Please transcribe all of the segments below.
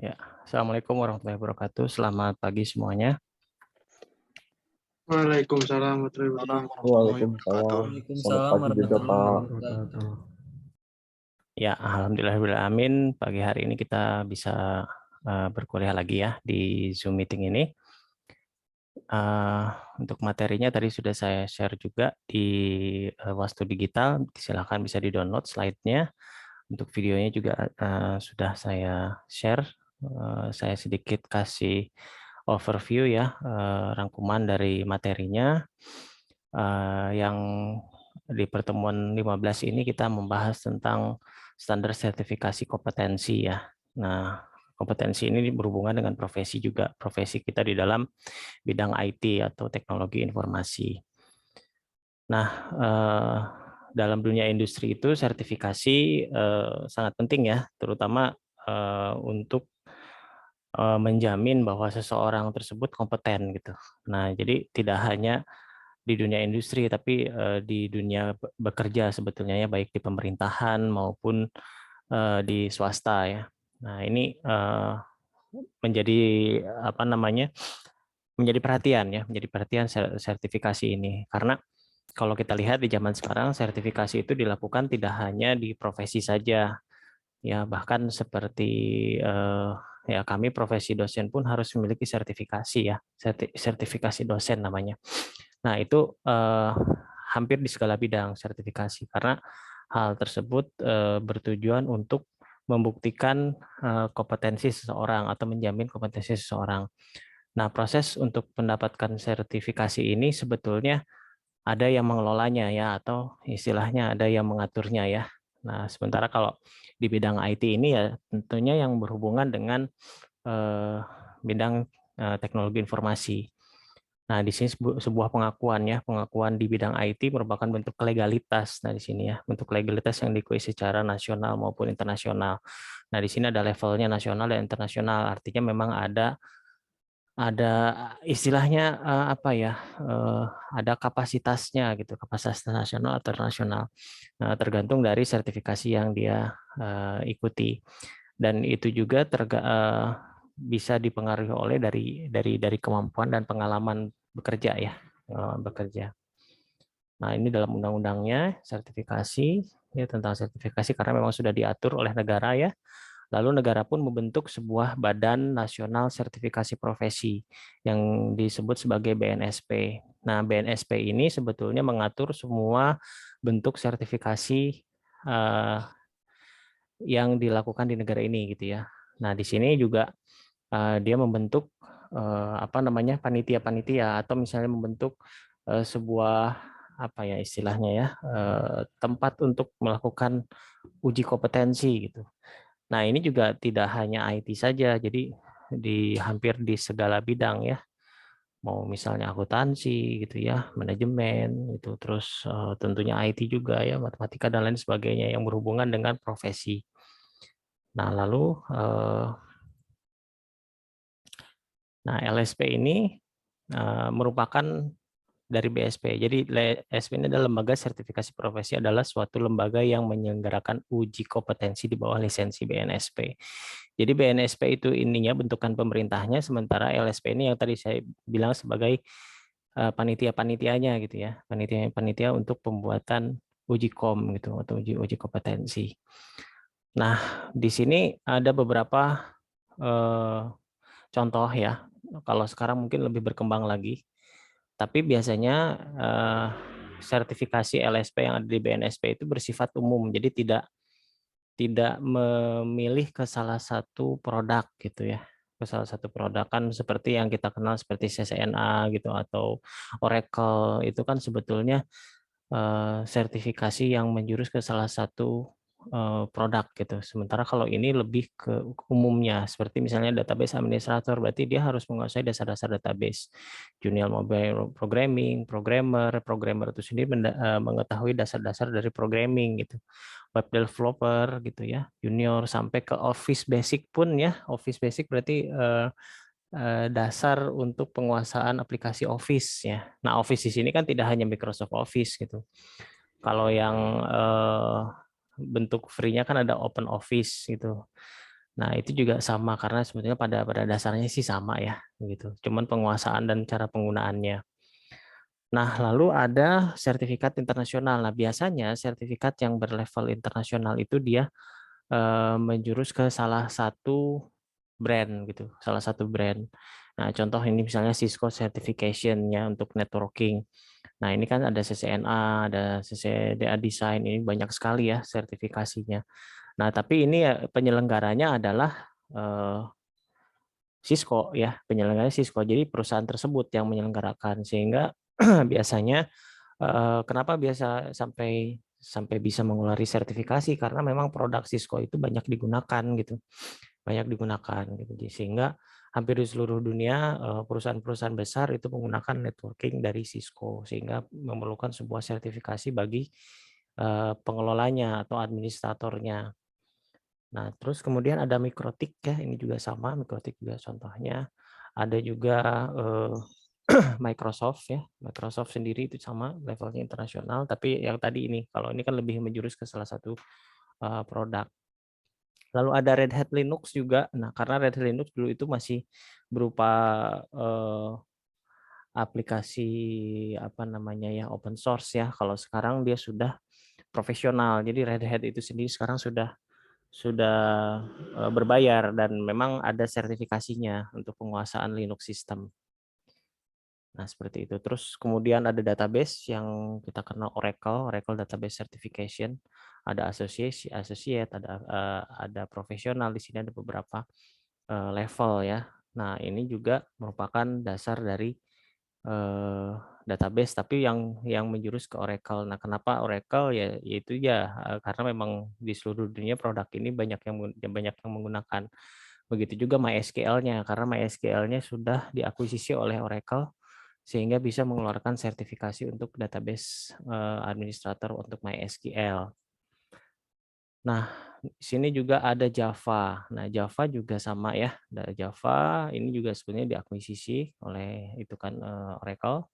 Ya, Assalamualaikum warahmatullahi wabarakatuh. Selamat pagi semuanya. Waalaikumsalam warahmatullahi wabarakatuh. Waalaikumsalam. Selamat Waalaikumsalam pagi juga, warahmatullahi Pak. wabarakatuh. Ya, alhamdulillahirrahmanirrahim. Pagi hari ini kita bisa berkuliah lagi ya di Zoom meeting ini. Untuk materinya tadi sudah saya share juga di Wastu Digital. Silakan bisa di-download slide-nya. Untuk videonya juga sudah saya share. Saya sedikit kasih overview ya, rangkuman dari materinya. Yang di pertemuan 15 ini kita membahas tentang standar sertifikasi kompetensi ya. Nah, kompetensi ini berhubungan dengan profesi juga, profesi kita di dalam bidang IT atau teknologi informasi. Nah, dalam dunia industri itu sertifikasi sangat penting ya, terutama untuk menjamin bahwa seseorang tersebut kompeten gitu. Nah, jadi tidak hanya di dunia industri, tapi di dunia bekerja sebetulnya ya, baik di pemerintahan maupun di swasta ya. Nah, ini menjadi apa namanya? Menjadi perhatian ya, menjadi perhatian sertifikasi ini. Karena kalau kita lihat di zaman sekarang, sertifikasi itu dilakukan tidak hanya di profesi saja, ya bahkan seperti ya kami profesi dosen pun harus memiliki sertifikasi ya, sertifikasi dosen namanya. Nah, itu hampir di segala bidang sertifikasi karena hal tersebut bertujuan untuk membuktikan kompetensi seseorang atau menjamin kompetensi seseorang. Nah, proses untuk mendapatkan sertifikasi ini sebetulnya ada yang mengelolanya ya, atau istilahnya ada yang mengaturnya ya. Nah, sementara kalau di bidang IT ini ya tentunya yang berhubungan dengan bidang teknologi informasi. Nah, di sini sebuah pengakuan ya, pengakuan di bidang IT merupakan bentuk legalitas. Nah, di sini ya, bentuk legalitas yang diakui secara nasional maupun internasional. Nah, di sini ada levelnya nasional dan internasional. Artinya memang ada istilahnya apa ya? Ada kapasitasnya gitu, kapasitas nasional atau internasional. Nah, tergantung dari sertifikasi yang dia ikuti. Dan itu juga bisa dipengaruhi oleh dari kemampuan dan pengalaman bekerja ya, bekerja. Nah, ini dalam undang-undangnya sertifikasi ya, tentang sertifikasi karena memang sudah diatur oleh negara ya. Lalu negara pun membentuk sebuah Badan Nasional Sertifikasi Profesi yang disebut sebagai BNSP. Nah, BNSP ini sebetulnya mengatur semua bentuk sertifikasi yang dilakukan di negara ini gitu ya. Nah, di sini juga dia membentuk apa namanya panitia-panitia atau misalnya membentuk sebuah apa ya istilahnya ya tempat untuk melakukan uji kompetensi gitu. Nah, ini juga tidak hanya IT saja, jadi di hampir di segala bidang ya. Mau misalnya akuntansi gitu ya, manajemen itu, terus tentunya IT juga ya, matematika dan lain sebagainya yang berhubungan dengan profesi. Nah, lalu LSP ini merupakan dari BSP. Jadi LSP ini adalah lembaga sertifikasi profesi, adalah suatu lembaga yang menyelenggarakan uji kompetensi di bawah lisensi BNSP. Jadi BNSP itu ininya bentukan pemerintahnya, sementara LSP ini yang tadi saya bilang sebagai panitia-panitianya gitu ya, panitia-panitia untuk pembuatan uji kom gitu atau uji kompetensi. Nah, di sini ada beberapa contoh ya. Kalau sekarang mungkin lebih berkembang lagi. Tapi biasanya sertifikasi LSP yang ada di BNSP itu bersifat umum, jadi tidak memilih ke salah satu produk gitu ya. Ke salah satu produk kan seperti yang kita kenal seperti CCNA gitu atau Oracle itu kan sebetulnya sertifikasi yang menjurus ke salah satu produk gitu. Sementara kalau ini lebih ke umumnya, seperti misalnya database administrator, berarti dia harus menguasai dasar-dasar database. Junior mobile programming, programmer itu sendiri mengetahui dasar-dasar dari programming gitu. Web developer gitu ya, junior sampai ke Office Basic pun ya. Office Basic berarti dasar untuk penguasaan aplikasi Office ya. Nah, Office di sini kan tidak hanya Microsoft Office gitu. Kalau yang bentuk free-nya kan ada Open Office gitu. Nah, itu juga sama karena sebetulnya pada dasarnya sih sama ya, gitu. Cuman penguasaan dan cara penggunaannya. Nah, lalu ada sertifikat internasional. Nah, biasanya sertifikat yang berlevel internasional itu dia menjurus ke salah satu brand gitu, salah satu brand. Nah, contoh ini misalnya Cisco certification-nya untuk networking. Nah, ini kan ada CCNA, ada CCDA Design, ini banyak sekali ya sertifikasinya. Nah, tapi ini ya penyelenggaranya adalah Cisco ya, penyelenggaranya Cisco. Jadi perusahaan tersebut yang menyelenggarakan sehingga biasanya kenapa biasa sampai sampai bisa mengeluarkan sertifikasi karena memang produk Cisco itu banyak digunakan gitu. Banyak digunakan gitu. Sehingga hampir di seluruh dunia perusahaan-perusahaan besar itu menggunakan networking dari Cisco sehingga memerlukan sebuah sertifikasi bagi pengelolanya atau administratornya. Nah, terus kemudian ada Mikrotik ya, ini juga sama, Mikrotik juga contohnya. Ada juga Microsoft ya, Microsoft sendiri itu sama levelnya internasional, tapi yang tadi ini, kalau ini kan lebih menjurus ke salah satu produk. Lalu ada Red Hat Linux juga. Nah, karena Red Hat Linux dulu itu masih berupa aplikasi apa namanya ya open source ya. Kalau sekarang dia sudah profesional. Jadi Red Hat itu sendiri sekarang sudah berbayar dan memang ada sertifikasinya untuk penguasaan Linux system. Nah, seperti itu. Terus kemudian ada database yang kita kenal Oracle Database Certification, ada associate, ada profesional, di sini ada beberapa level ya. Nah, ini juga merupakan dasar dari database tapi yang menjurus ke Oracle. Nah, kenapa Oracle ya yaitu ya karena memang di seluruh dunia produk ini banyak yang menggunakan. Begitu juga MySQL-nya karena MySQL-nya sudah diakuisisi oleh Oracle sehingga bisa mengeluarkan sertifikasi untuk database administrator untuk MySQL. Nah, di sini juga ada Java. Nah, Java juga sama ya. Java ini juga sebenarnya diakuisisi oleh itu kan Oracle.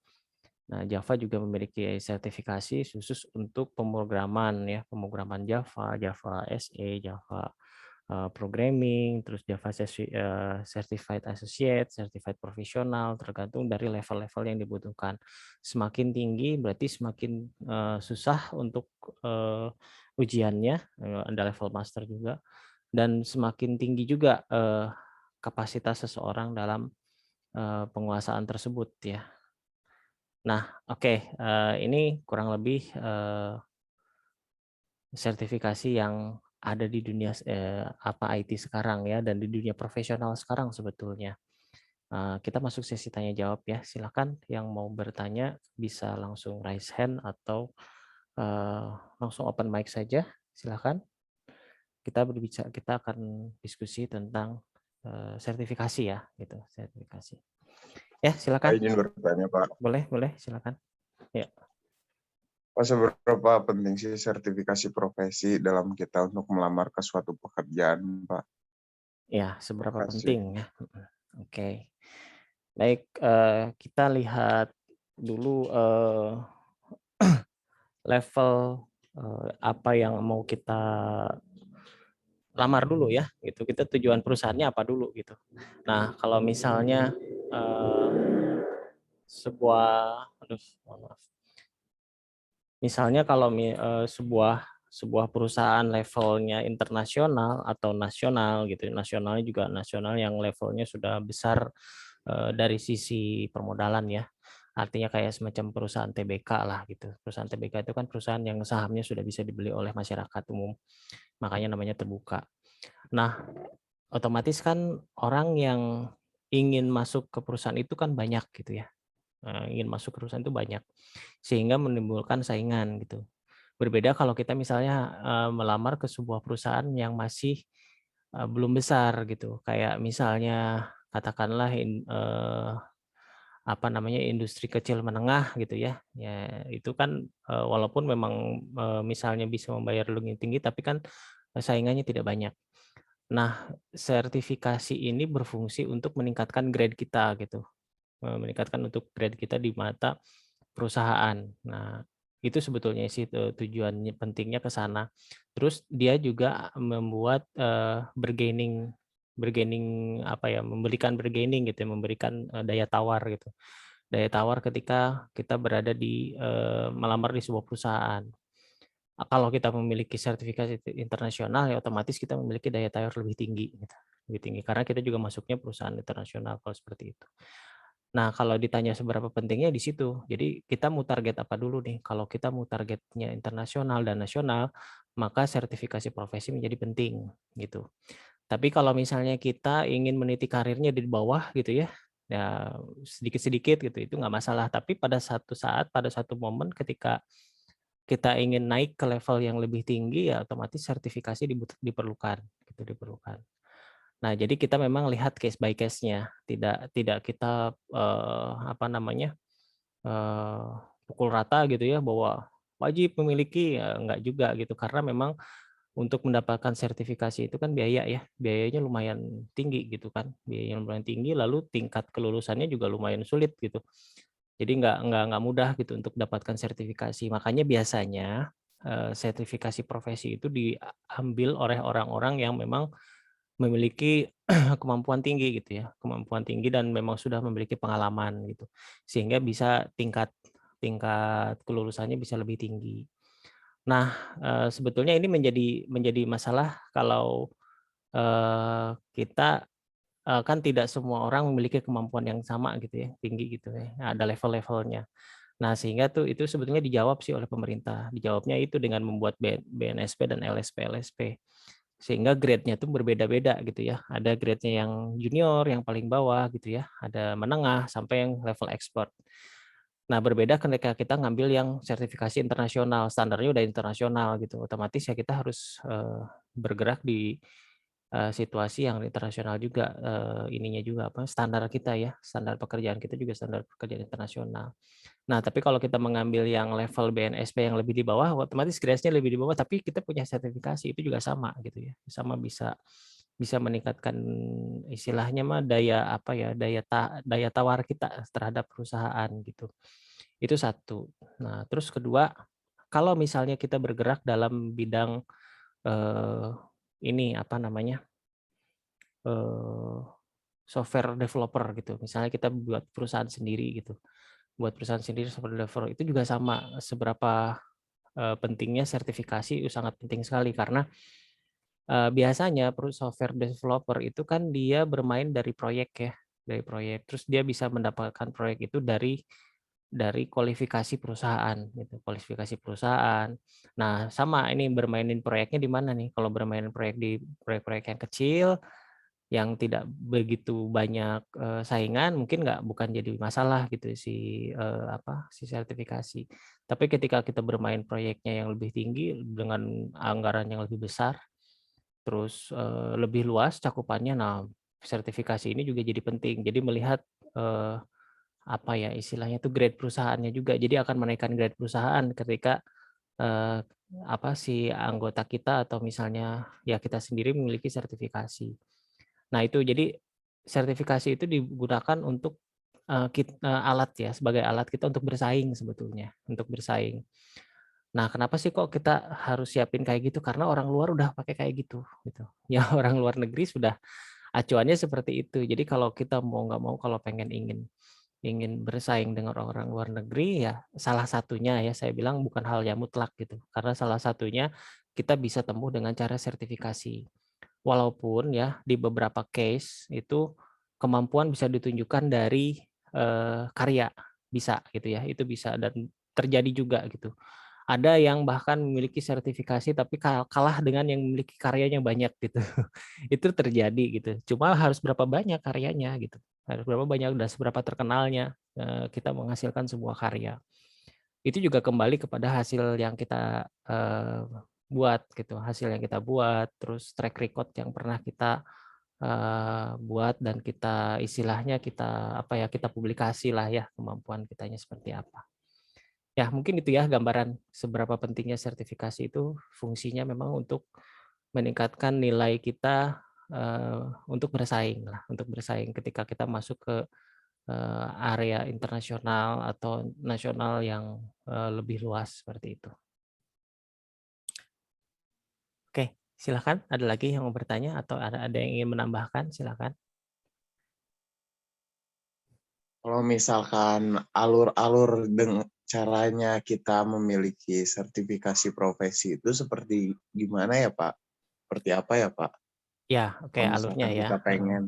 Nah, Java juga memiliki sertifikasi khusus untuk pemrograman ya, pemrograman Java, Java SE, Java programming, terus Java Certified Associate, Certified Professional, tergantung dari level-level yang dibutuhkan. Semakin tinggi berarti semakin susah untuk ujiannya, ada level master juga, dan semakin tinggi juga kapasitas seseorang dalam penguasaan tersebut ya. Nah, oke, ini kurang lebih sertifikasi yang ada di dunia IT sekarang ya dan di dunia profesional sekarang sebetulnya. Kita masuk sesi tanya jawab ya. Silakan yang mau bertanya bisa langsung raise hand atau langsung open mic saja. Silakan. Kita akan diskusi tentang sertifikasi ya, gitu, sertifikasi. Ya, Saya silakan. izin bertanya, Pak. Boleh, silakan. Ya. Pak, seberapa penting sih sertifikasi profesi dalam kita untuk melamar ke suatu pekerjaan, Pak? Ya, seberapa Makasih. penting ya. Oke. Baik, kita lihat dulu level apa yang mau kita lamar dulu ya, gitu. Kita tujuan perusahaannya apa dulu gitu. Nah, kalau misalnya sebuah, aduh, mohon maaf. Misalnya kalau sebuah perusahaan levelnya internasional atau nasional gitu, nasionalnya juga nasional yang levelnya sudah besar dari sisi permodalan ya. Artinya kayak semacam perusahaan TBK lah gitu. Perusahaan TBK itu kan perusahaan yang sahamnya sudah bisa dibeli oleh masyarakat umum. Makanya namanya terbuka. Nah, otomatis kan orang yang ingin masuk ke perusahaan itu kan banyak gitu ya. Ingin masuk ke perusahaan itu banyak. Sehingga menimbulkan saingan gitu. Berbeda kalau kita misalnya melamar ke sebuah perusahaan yang masih belum besar gitu. Kayak misalnya katakanlah apa namanya industri kecil menengah gitu ya. Ya itu kan walaupun memang misalnya bisa membayar lebih tinggi tapi kan saingannya tidak banyak. Nah, sertifikasi ini berfungsi untuk meningkatkan grade kita gitu. Meningkatkan untuk grade kita di mata perusahaan. Nah, Itu sebetulnya sih tujuannya pentingnya ke sana. Terus dia juga membuat bargaining apa ya, memberikan bargaining gitu ya, memberikan daya tawar gitu. Daya tawar ketika kita berada di melamar di sebuah perusahaan. Kalau kita memiliki sertifikasi internasional ya otomatis kita memiliki daya tawar lebih tinggi gitu. Lebih tinggi karena kita juga masuknya perusahaan internasional kalau seperti itu. Nah, kalau ditanya seberapa pentingnya di situ. Jadi kita mau target apa dulu nih? Kalau kita mau targetnya internasional dan nasional, maka sertifikasi profesi menjadi penting gitu. Tapi kalau misalnya kita ingin meniti karirnya di bawah gitu ya sedikit-sedikit gitu, itu nggak masalah. Tapi pada satu saat, pada satu momen ketika kita ingin naik ke level yang lebih tinggi, ya otomatis sertifikasi diperlukan, gitu diperlukan. Nah, jadi kita memang lihat case by case-nya, tidak kita apa namanya pukul rata gitu ya bahwa wajib memiliki, ya enggak juga gitu karena memang untuk mendapatkan sertifikasi itu kan biaya ya, biayanya lumayan tinggi gitu kan, biayanya lumayan tinggi lalu tingkat kelulusannya juga lumayan sulit gitu. Jadi nggak mudah gitu untuk dapatkan sertifikasi. Makanya biasanya sertifikasi profesi itu diambil oleh orang-orang yang memang memiliki kemampuan tinggi gitu ya, kemampuan tinggi dan memang sudah memiliki pengalaman gitu. Sehingga bisa tingkat tingkat kelulusannya bisa lebih tinggi. Nah, sebetulnya ini menjadi masalah kalau kita kan tidak semua orang memiliki kemampuan yang sama gitu ya, tinggi gitu ya, ada level-levelnya. Nah, sehingga tuh itu sebetulnya dijawab sih oleh pemerintah. Dijawabnya itu dengan membuat BNSP dan LSP-LSP. Sehingga grade-nya tuh berbeda-beda gitu ya. Ada grade-nya yang junior, yang paling bawah gitu ya. Ada menengah sampai yang level expert. Nah, berbeda ketika kita ngambil yang sertifikasi internasional, standarnya udah internasional gitu. Otomatis ya kita harus bergerak di situasi yang internasional juga, ininya juga apa standar kita ya, standar pekerjaan kita juga standar pekerjaan internasional. Nah, tapi kalau kita mengambil yang level BNSP yang lebih di bawah, otomatis grade-nya lebih di bawah, tapi kita punya sertifikasi itu juga sama gitu ya, sama bisa bisa meningkatkan istilahnya mah daya apa ya, daya tawar kita terhadap perusahaan gitu. Itu satu. Nah, terus kedua, kalau misalnya kita bergerak dalam bidang eh, ini apa namanya eh, software developer gitu. Misalnya kita buat perusahaan sendiri gitu, buat perusahaan sendiri software developer itu juga sama. Seberapa pentingnya sertifikasi itu sangat penting sekali karena biasanya software developer itu kan dia bermain dari proyek ya, dari proyek. Terus dia bisa mendapatkan proyek itu dari kualifikasi perusahaan gitu, kualifikasi perusahaan. Nah, sama ini bermainin proyeknya di mana nih? Kalau bermain proyek di proyek-proyek yang kecil yang tidak begitu banyak saingan mungkin bukan jadi masalah gitu si sertifikasi. Tapi ketika kita bermain proyeknya yang lebih tinggi dengan anggaran yang lebih besar, terus lebih luas cakupannya, nah sertifikasi ini juga jadi penting. Jadi melihat apa ya istilahnya itu grade perusahaannya juga. Jadi akan menaikkan grade perusahaan ketika si anggota kita atau misalnya ya kita sendiri memiliki sertifikasi. Nah itu jadi sertifikasi itu digunakan untuk alat ya, sebagai alat kita untuk bersaing sebetulnya, untuk bersaing. Nah kenapa sih kok kita harus siapin kayak gitu? Karena orang luar udah pakai kayak gitu. Ya orang luar negeri sudah acuannya seperti itu. Jadi kalau kita mau nggak mau kalau ingin ingin bersaing dengan orang luar negeri ya salah satunya ya saya bilang bukan hal yang mutlak gitu. Karena salah satunya kita bisa tempuh dengan cara sertifikasi. Walaupun ya di beberapa case itu kemampuan bisa ditunjukkan dari karya, bisa gitu ya, itu bisa dan terjadi juga gitu. Ada yang bahkan memiliki sertifikasi tapi kalah dengan yang memiliki karyanya banyak gitu. Itu terjadi gitu. Cuma harus berapa banyak karyanya gitu. Harus berapa banyak dan seberapa terkenalnya kita menghasilkan sebuah karya. Itu juga kembali kepada hasil yang kita buat gitu, hasil yang kita buat, terus track record yang pernah kita buat dan kita istilahnya kita publikasi lah ya kemampuan kitanya seperti apa. Ya mungkin itu ya gambaran seberapa pentingnya sertifikasi itu fungsinya memang untuk meningkatkan nilai kita untuk bersaing lah, untuk bersaing ketika kita masuk ke area internasional atau nasional yang lebih luas seperti itu. Oke, silakan. Ada lagi yang mau bertanya atau ada yang ingin menambahkan? Silakan. Kalau misalkan alur-alur dengan caranya kita memiliki sertifikasi profesi itu seperti gimana ya Pak? Seperti apa ya Pak? Ya, oke, Kalau alurnya misalkan ya. kita pengen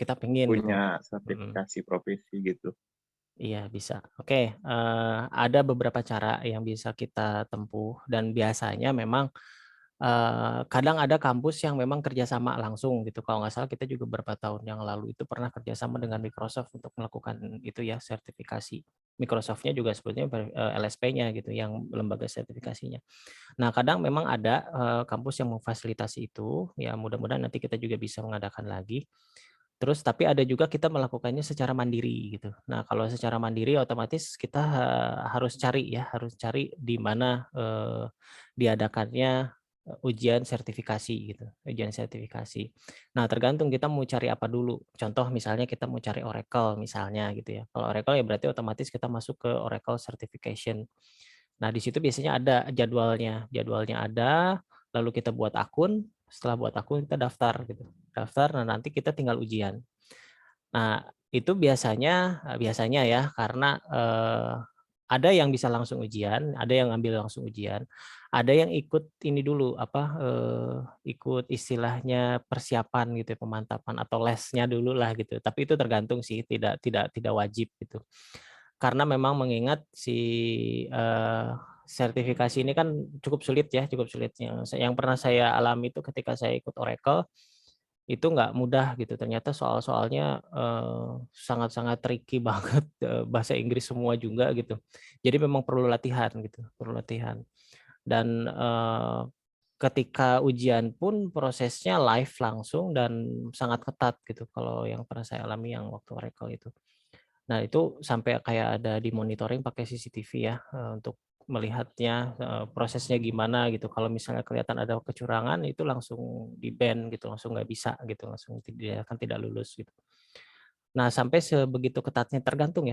Kita pengen gitu. punya sertifikasi profesi gitu. Iya, bisa. Oke, ada beberapa cara yang bisa kita tempuh dan biasanya memang kadang ada kampus yang memang kerjasama langsung gitu. Kalau nggak salah kita juga beberapa tahun yang lalu itu pernah kerjasama dengan Microsoft untuk melakukan itu ya, sertifikasi. Microsoft-nya juga sebetulnya LSP-nya gitu, yang lembaga sertifikasinya. Nah, kadang memang ada kampus yang memfasilitasi itu, ya mudah-mudahan nanti kita juga bisa mengadakan lagi. Terus tapi ada juga kita melakukannya secara mandiri gitu. Nah, kalau secara mandiri otomatis kita harus cari di mana diadakannya ujian sertifikasi gitu, ujian sertifikasi. Nah, tergantung kita mau cari apa dulu. Contoh misalnya kita mau cari Oracle misalnya gitu ya. Kalau Oracle ya berarti otomatis kita masuk ke Oracle Certification. Nah, di situ biasanya ada jadwalnya. Jadwalnya ada, lalu kita buat akun, setelah buat akun kita daftar gitu. Daftar, nah nanti kita tinggal ujian. Nah, itu biasanya ya karena ada yang bisa langsung ujian, ada yang ngambil langsung ujian, ada yang ikut ini dulu ikut istilahnya persiapan gitu ya, pemantapan atau lesnya dulu lah gitu. Tapi itu tergantung sih, tidak wajib gitu. Karena memang mengingat si sertifikasi ini kan cukup sulit ya, cukup sulit. Yang pernah saya alami itu ketika saya ikut Oracle, itu nggak mudah gitu. Ternyata soal-soalnya sangat-sangat tricky banget, bahasa Inggris semua juga gitu. Jadi memang perlu latihan gitu, perlu latihan. Dan ketika ujian pun prosesnya live langsung dan sangat ketat gitu. Kalau yang pernah saya alami yang waktu Oracle itu. Nah, itu sampai kayak ada di monitoring pakai CCTV ya, untuk melihatnya prosesnya gimana gitu. Kalau misalnya kelihatan ada kecurangan itu langsung di-ban gitu, langsung nggak bisa gitu, langsung tidak lulus gitu. Nah, sampai sebegitu ketatnya tergantung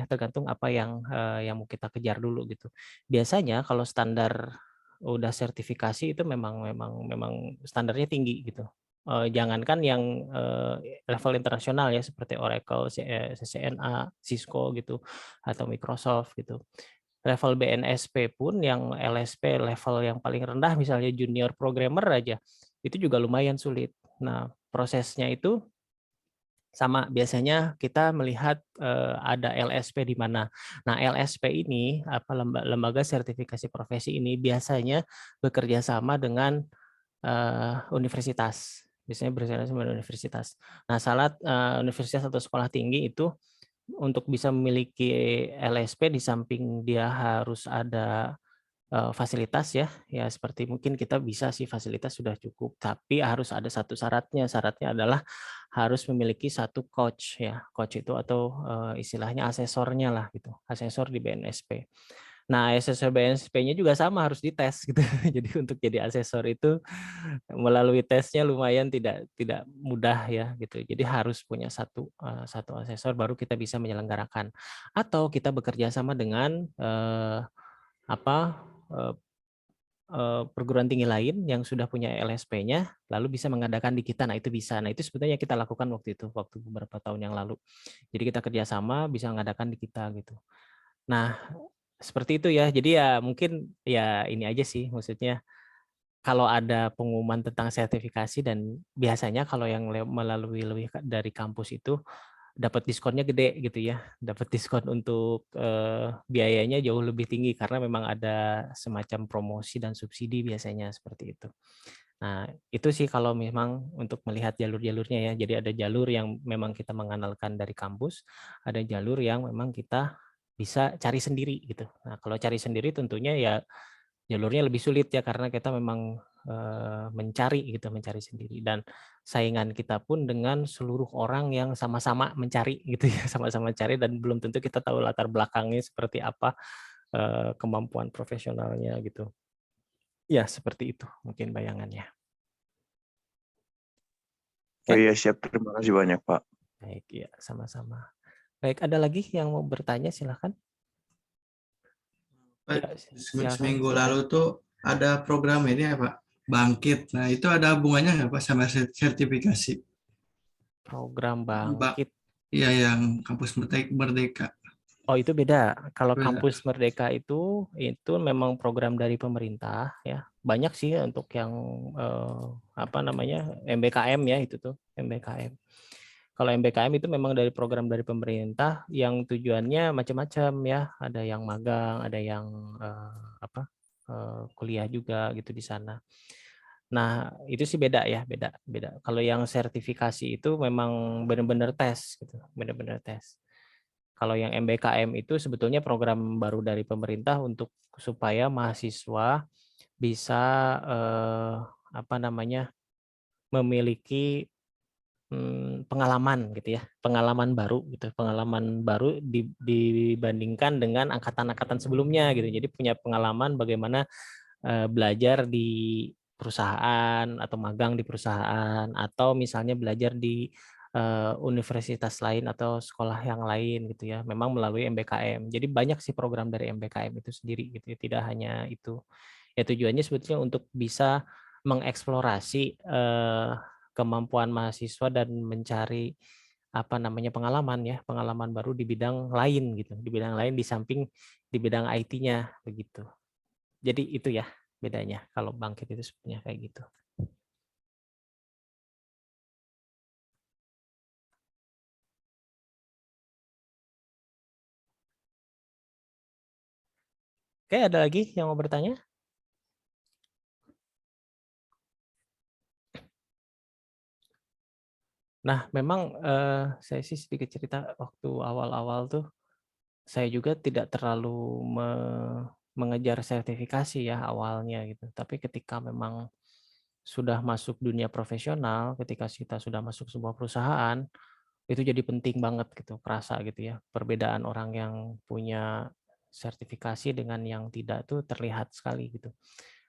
apa yang mau kita kejar dulu gitu. Biasanya kalau standar udah sertifikasi itu memang standarnya tinggi gitu. Jangankan yang level internasional ya seperti Oracle, CCNA, Cisco gitu atau Microsoft gitu. Level BNSP pun yang LSP level yang paling rendah misalnya junior programmer aja itu juga lumayan sulit. Nah, prosesnya itu sama, biasanya kita melihat ada LSP di mana. Nah, LSP ini lembaga sertifikasi profesi ini biasanya bekerja sama dengan universitas. Biasanya bekerja sama dengan universitas. Nah, universitas atau sekolah tinggi itu untuk bisa memiliki LSP di samping dia harus ada fasilitas ya seperti mungkin kita bisa sih fasilitas sudah cukup, tapi harus ada satu syaratnya. Syaratnya adalah harus memiliki satu coach ya, coach itu atau istilahnya asesornya lah gitu, asesor di BNSP. Nah, asesor BNSP-nya juga sama harus dites gitu. Jadi untuk jadi asesor itu melalui tesnya lumayan tidak mudah ya gitu. Jadi harus punya satu asesor baru kita bisa menyelenggarakan. Atau kita bekerja sama dengan perguruan tinggi lain yang sudah punya LSP-nya, lalu bisa mengadakan di kita. Nah, itu bisa. Nah, itu sebetulnya kita lakukan waktu beberapa tahun yang lalu. Jadi kita kerjasama bisa mengadakan di kita gitu. Nah, seperti itu ya. Jadi ya mungkin ya ini aja sih, maksudnya kalau ada pengumuman tentang sertifikasi dan biasanya kalau yang melalui lebih dari kampus itu dapat diskonnya gede gitu ya, dapat diskon untuk biayanya jauh lebih tinggi karena memang ada semacam promosi dan subsidi biasanya seperti itu. Nah, itu sih kalau memang untuk melihat jalur-jalurnya ya. Jadi ada jalur yang memang kita mengandalkan dari kampus, ada jalur yang memang kita bisa cari sendiri gitu. Nah, kalau cari sendiri tentunya ya jalurnya lebih sulit ya karena kita memang mencari sendiri dan saingan kita pun dengan seluruh orang yang sama-sama mencari gitu ya, sama-sama cari dan belum tentu kita tahu latar belakangnya seperti apa, kemampuan profesionalnya gitu. Ya, seperti itu mungkin bayangannya. Oh iya, siap. Terima kasih banyak, Pak. Baik, ya, sama-sama. Baik, ada lagi yang mau bertanya, silahkan. Pak, Ya, silakan. seminggu lalu tuh ada program ini ya Pak, Bangkit. Nah itu ada hubungannya nggak Pak sama sertifikasi? Program Mbak, Bangkit. iya yang kampus Merdeka. Oh, itu beda. Kalau Beda. Kampus Merdeka itu memang program dari pemerintah ya. Banyak sih untuk yang apa namanya MBKM ya itu tuh MBKM. Kalau MBKM itu memang dari program dari pemerintah yang tujuannya macam-macam ya. Ada yang magang, ada yang apa kuliah juga gitu di sana. Nah, itu sih beda ya, beda. Kalau yang sertifikasi itu memang benar-benar tes gitu, benar-benar tes. Kalau yang MBKM itu sebetulnya program baru dari pemerintah untuk supaya mahasiswa bisa apa namanya memiliki pengalaman gitu ya, pengalaman baru gitu, pengalaman baru dibandingkan dengan angkatan-angkatan sebelumnya gitu. Jadi punya pengalaman bagaimana belajar di perusahaan atau magang di perusahaan atau misalnya belajar di universitas lain atau sekolah yang lain gitu ya, memang melalui MBKM. Jadi banyak sih program dari MBKM itu sendiri gitu ya, tidak hanya itu. Ya tujuannya sebetulnya untuk bisa mengeksplorasi kemampuan mahasiswa dan mencari apa namanya pengalaman ya, pengalaman baru di bidang lain gitu, di bidang lain di samping di bidang IT-nya begitu. Jadi itu ya bedanya kalau Bangkit itu sebenarnya kayak gitu. Oke, ada lagi yang mau bertanya? Nah, memang saya sih sedikit cerita waktu awal-awal tuh saya juga tidak terlalu mengejar sertifikasi ya awalnya gitu. Tapi ketika memang sudah masuk dunia profesional, ketika kita sudah masuk sebuah perusahaan, itu jadi penting banget gitu, kerasa gitu ya. Perbedaan orang yang punya sertifikasi dengan yang tidak tuh terlihat sekali gitu.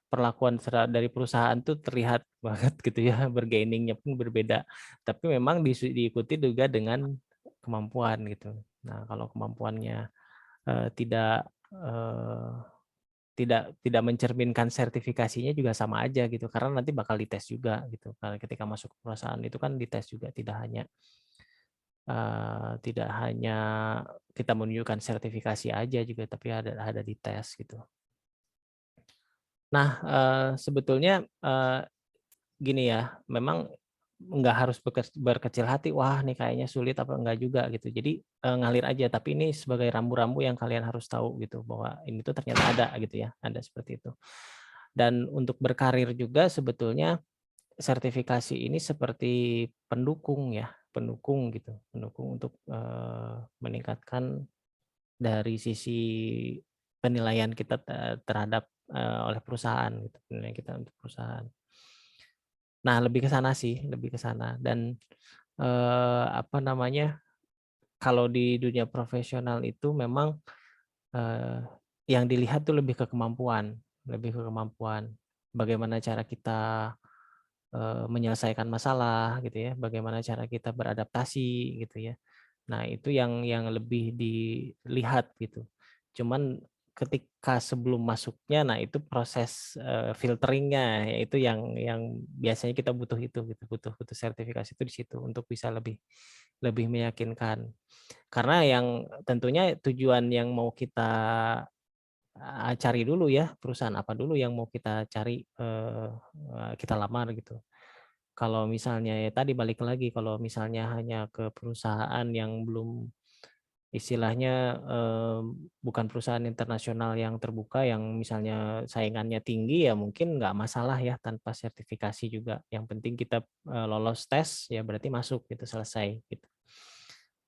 Perlakuan dari perusahaan tuh terlihat banget gitu ya, bargainingnya pun berbeda. Tapi memang diikuti juga dengan kemampuan gitu. Nah, kalau kemampuannya tidak tidak mencerminkan sertifikasinya juga sama aja gitu karena nanti bakal dites juga gitu. Karena ketika masuk ke perusahaan itu kan dites juga tidak hanya kita menunjukkan sertifikasi aja juga tapi ada dites gitu. Nah, sebetulnya gini ya, memang nggak harus berkecil hati, wah nih kayaknya sulit apa enggak juga gitu. Jadi ngalir aja, tapi ini sebagai rambu-rambu yang kalian harus tahu gitu bahwa ini tuh ternyata ada gitu ya, ada seperti itu. Dan untuk berkarir juga sebetulnya sertifikasi ini seperti pendukung ya, pendukung gitu, pendukung untuk meningkatkan dari sisi penilaian kita terhadap oleh perusahaan gitu, penilaian kita untuk perusahaan. Nah, lebih ke sana sih, lebih ke sana dan apa namanya, kalau di dunia profesional itu memang eh, yang dilihat tuh lebih ke kemampuan, lebih ke kemampuan. Bagaimana cara kita menyelesaikan masalah gitu ya, bagaimana cara kita beradaptasi gitu ya. Nah, itu yang lebih dilihat gitu. Cuman ketika sebelum masuknya, nah itu proses filteringnya, yaitu yang biasanya kita butuh itu gitu, butuh sertifikasi itu di situ untuk bisa lebih lebih meyakinkan. Karena yang tentunya tujuan yang mau kita cari dulu ya, perusahaan apa dulu yang mau kita cari kita lamar gitu. Kalau misalnya ya tadi balik lagi, kalau misalnya hanya ke perusahaan yang belum istilahnya bukan perusahaan internasional yang terbuka yang misalnya saingannya tinggi ya mungkin nggak masalah ya tanpa sertifikasi juga. Yang penting kita lolos tes ya berarti masuk gitu selesai gitu.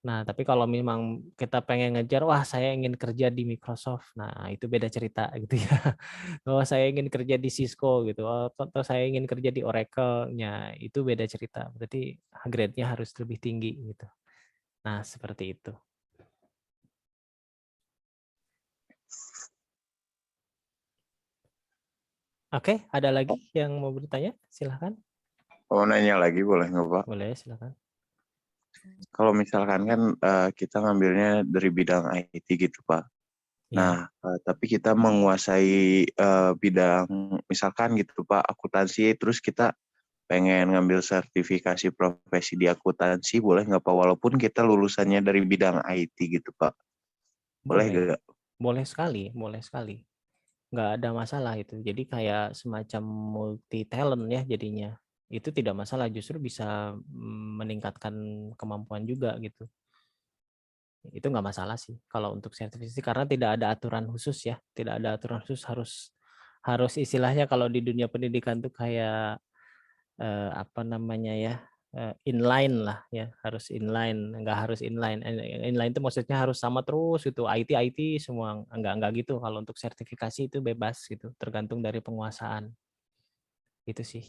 Nah, tapi kalau memang kita pengen ngejar, wah saya ingin kerja di Microsoft, nah itu beda cerita gitu ya. Oh saya ingin kerja di Cisco gitu, atau saya ingin kerja di Oracle-nya, itu beda cerita. Berarti grade-nya harus lebih tinggi gitu. Nah seperti itu. Oke, ada lagi yang mau bertanya? Silahkan. Oh, nanya lagi boleh nggak Pak? Boleh, silahkan. kalau misalkan kan kita ngambilnya dari bidang IT gitu Pak. Ya, Nah, tapi kita menguasai bidang misalkan gitu Pak, akuntansi, terus kita pengen ngambil sertifikasi profesi di akuntansi, boleh nggak Pak? Walaupun kita lulusannya dari bidang IT gitu Pak. Boleh boleh. nggak? Boleh sekali, boleh sekali. Nggak ada masalah itu. Jadi kayak semacam multi talent ya jadinya. Itu tidak masalah, justru bisa meningkatkan kemampuan juga gitu. Itu nggak masalah sih kalau untuk sertifikasi karena tidak ada aturan khusus ya. Tidak ada aturan khusus harus harus istilahnya kalau di dunia pendidikan tuh kayak apa namanya ya inline lah ya harus inline nggak harus inline inline itu maksudnya harus sama terus itu IT semua nggak gitu kalau untuk sertifikasi itu bebas gitu tergantung dari penguasaan itu sih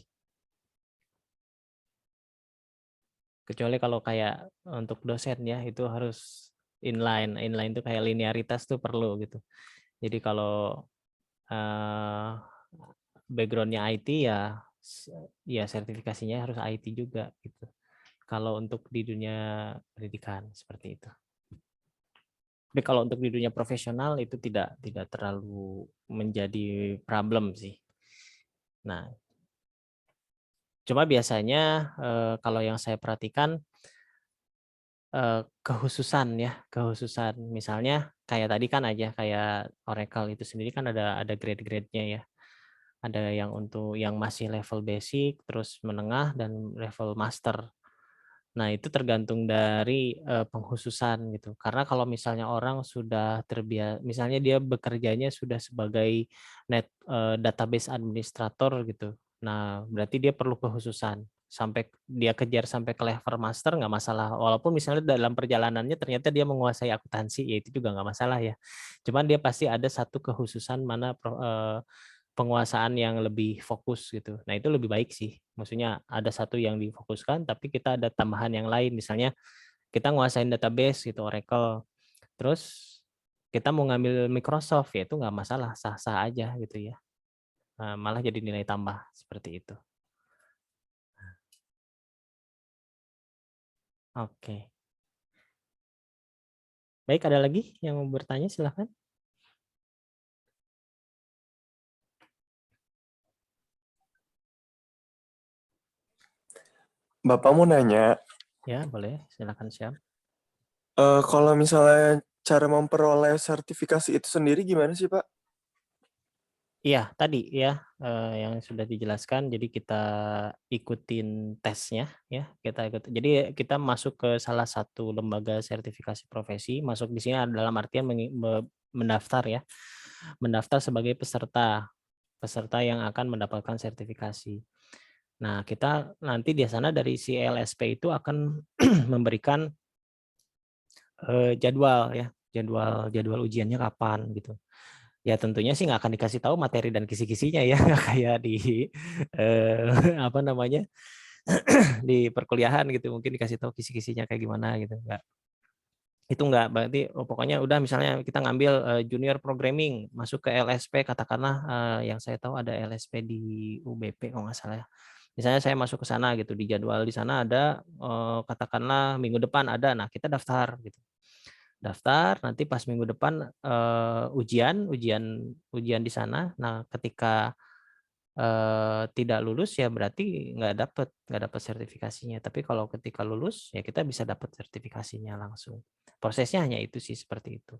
kecuali kalau kayak untuk dosen ya itu harus inline itu kayak linearitas tuh perlu gitu jadi kalau eh, backgroundnya IT ya ya sertifikasinya harus IT juga gitu kalau untuk di dunia pendidikan seperti itu. Tapi kalau untuk di dunia profesional itu tidak terlalu menjadi problem sih. Nah, cuma biasanya kalau yang saya perhatikan kehususan ya, kehususan misalnya kayak tadi kan aja kayak Oracle itu sendiri kan ada grade-grade-nya ya. Ada yang untuk yang masih level basic, terus menengah dan level master. Nah, itu tergantung dari pengkhususan gitu. Karena kalau misalnya orang sudah terbiasa, misalnya dia bekerjanya sudah sebagai database administrator gitu. Nah, berarti dia perlu kekhususan. Sampai dia kejar sampai ke level master nggak masalah. Walaupun misalnya dalam perjalanannya ternyata dia menguasai akuntansi, ya itu juga nggak masalah ya. Cuman dia pasti ada satu kekhususan mana penguasaan yang lebih fokus gitu. Nah, itu lebih baik sih. Maksudnya ada satu yang difokuskan tapi kita ada tambahan yang lain. Misalnya kita nguasain database gitu Oracle. Terus kita mau ngambil Microsoft ya itu nggak masalah, sah-sah aja gitu ya. Malah jadi nilai tambah seperti itu. Oke. Baik, ada lagi yang mau bertanya silahkan. Bapak mau nanya, Ya, boleh. Silahkan siap. kalau misalnya cara memperoleh sertifikasi itu sendiri gimana sih, Pak? Iya, tadi ya yang sudah dijelaskan. Jadi kita ikutin tesnya ya. Jadi kita masuk ke salah satu lembaga sertifikasi profesi. Masuk di sini dalam artian mendaftar ya. Mendaftar sebagai peserta yang akan mendapatkan sertifikasi. Nah, kita nanti di sana dari si LSP itu akan memberikan jadwal ya, jadwal ujiannya kapan gitu. Ya tentunya sih nggak akan dikasih tahu materi dan kisi-kisinya ya, nggak kayak di apa namanya di perkuliahan gitu, mungkin dikasih tahu kisi-kisinya kayak gimana gitu, nggak. Itu nggak, berarti pokoknya udah misalnya kita ngambil junior programming, masuk ke LSP, katakanlah yang saya tahu ada LSP di UBP kalau nggak salah ya. Misalnya saya masuk ke sana gitu, di jadwal di sana ada katakanlah minggu depan ada, nah kita daftar gitu. Daftar nanti pas minggu depan ujian di sana. Nah, ketika tidak lulus ya berarti nggak dapat sertifikasinya. Tapi kalau ketika lulus ya kita bisa dapat sertifikasinya langsung. Prosesnya hanya itu sih seperti itu.